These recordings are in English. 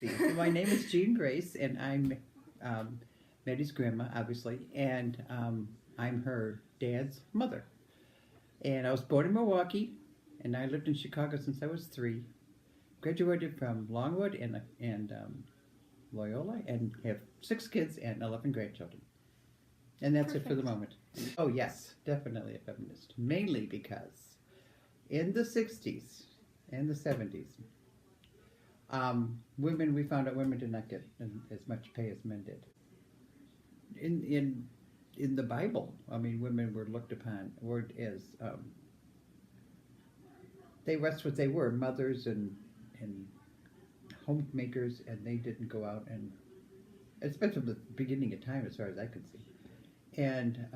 My name is Jean Grace, and I'm Maddie's grandma, obviously, and I'm her dad's mother. And I was born in Milwaukee, and I lived in Chicago since I was 3. Graduated from Longwood and Loyola, and have 6 kids and 11 grandchildren. And that's it for the moment. Oh yes, definitely a feminist. Mainly because in the 60s and the 70s, we found out women did not get as much pay as men did. In the Bible, I mean, women were looked upon as that's what they were, mothers and homemakers, and they didn't go out and, especially from the beginning of time, as far as I could see. And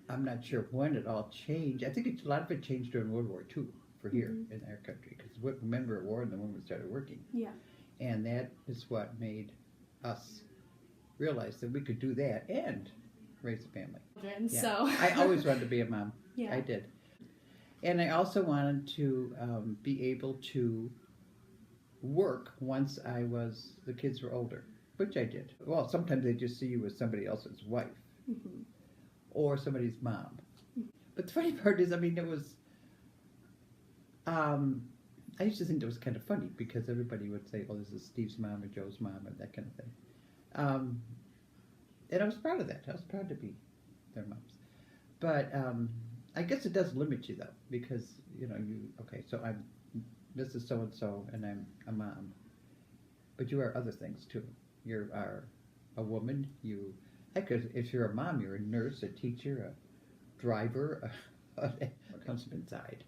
I'm not sure when it all changed. I think a lot of it changed during World War II for here in our country, because men were at war and the women started working. Yeah. And that is what made us realize that we could do that and raise a family. Yeah. So I always wanted to be a mom. Yeah. I did. And I also wanted to be able to work once the kids were older, which I did. Well, sometimes they just see you as somebody else's wife or somebody's mom. But the funny part is, I mean, it was, I used to think it was kind of funny because everybody would say, well, this is Steve's mom or Joe's mom or that kind of thing. And I was proud of that. I was proud to be their moms. But I guess it does limit you, though, because, so I'm Mrs. So-and-so, and I'm a mom. But you are other things, too. You are a woman. If you're a mom, you're a nurse, a teacher, a driver. It comes from inside.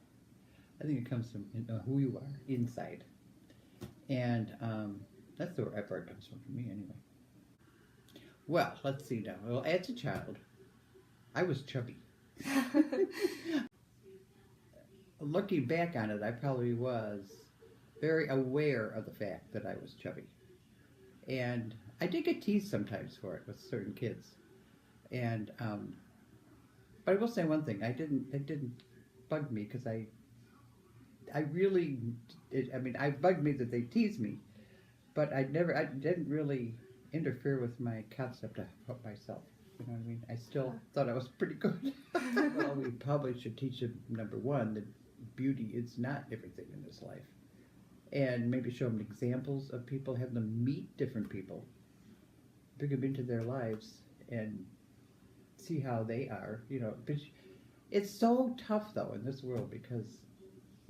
I think it comes from who you are inside. And that's the where part comes from me, anyway. Well, let's see now. Well, as a child, I was chubby. Looking back on it, I probably was very aware of the fact that I was chubby. And I did get teased sometimes for it with certain kids. And but I will say one thing: it didn't bug me because I bugged me that they teased me, but I didn't really interfere with my concept of myself. You know what I mean? I still thought I was pretty good. Well, we probably should teach them, number one, that beauty is not everything in this life. And maybe show them examples of people, have them meet different people, bring them into their lives, and see how they are. But it's so tough, though, in this world, because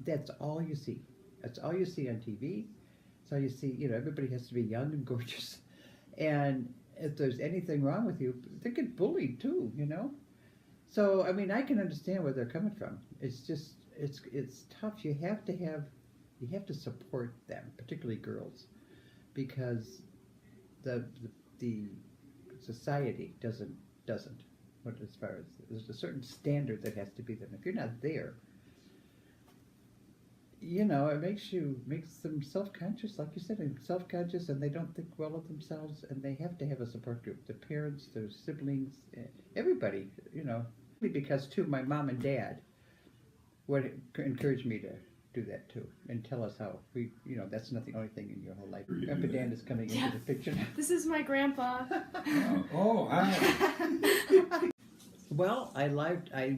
that's all you see. That's all you see on TV. That's all you see. Everybody has to be young and gorgeous. And if there's anything wrong with you, they get bullied too, So, I mean, I can understand where they're coming from. It's just, it's tough. You have to support them, particularly girls, because the society doesn't. But as far as there's a certain standard that has to be there. If you're not there, it makes them self-conscious, like you said, and they don't think well of themselves, and they have to have a support group. The parents, their siblings, everybody, Because, too, my mom and dad would encourage me to do that, too, and tell us how that's not the only thing in your whole life. Grandpa Dan is coming into the picture now. This is my grandpa. Hi. Well, I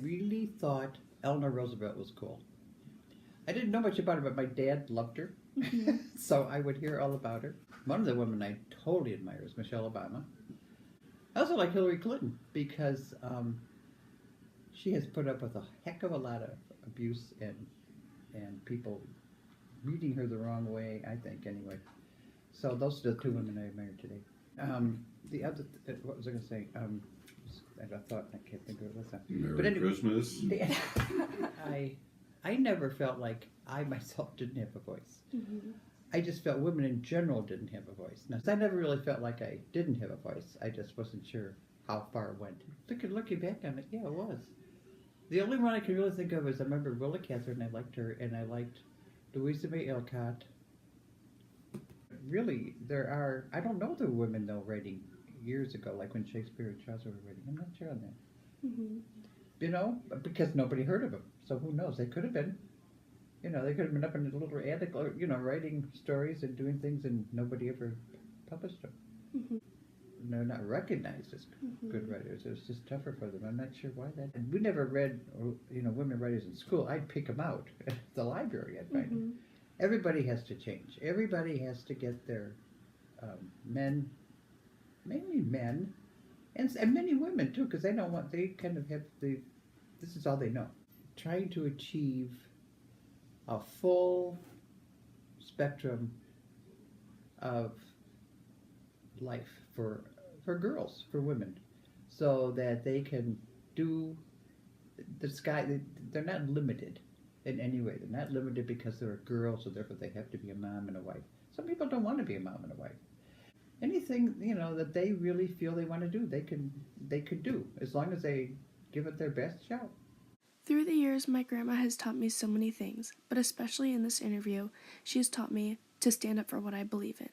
really thought Eleanor Roosevelt was cool. I didn't know much about her, but my dad loved her, so I would hear all about her. One of the women I totally admire is Michelle Obama. I also like Hillary Clinton because she has put up with a heck of a lot of abuse and people reading her the wrong way, I think, anyway. So those are the 2 women I admire today. The other, what was I going to say? I thought, I can't think of it. What's that? Merry Christmas. I never felt like I myself didn't have a voice. I just felt women in general didn't have a voice. Now, I never really felt like I didn't have a voice. I just wasn't sure how far it went. Looking back on it, yeah, it was. The only one I can really think of is I remember Willa Catherine. I liked her, and I liked Louisa May Alcott. Really, I don't know the women, though, writing years ago, like when Shakespeare and Chaucer were writing. I'm not sure on that. Because nobody heard of them. So who knows? They could have been. You know, they could have been up in a little attic, or writing stories and doing things, and nobody ever published them. Mm-hmm. They're not recognized as good Mm-hmm. writers. It was just tougher for them. I'm not sure why that. And we never read, women writers in school. I'd pick them out at the library. I'd find them. Mm-hmm. Everybody has to change. Everybody has to get their men, mainly men, and many women too, because they don't want. They kind of have the. This is all they know. Trying to achieve a full spectrum of life for girls, for women, so that they can do the sky. They're not limited in any way. They're not limited because they're a girl, so therefore they have to be a mom and a wife. Some people don't want to be a mom and a wife. Anything that they really feel they want to do, they could do as long as they give it their best shot. Through the years, my grandma has taught me so many things, but especially in this interview, she has taught me to stand up for what I believe in,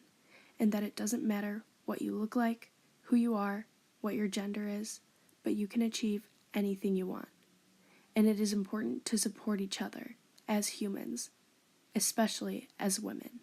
and that it doesn't matter what you look like, who you are, what your gender is, but you can achieve anything you want. And it is important to support each other as humans, especially as women.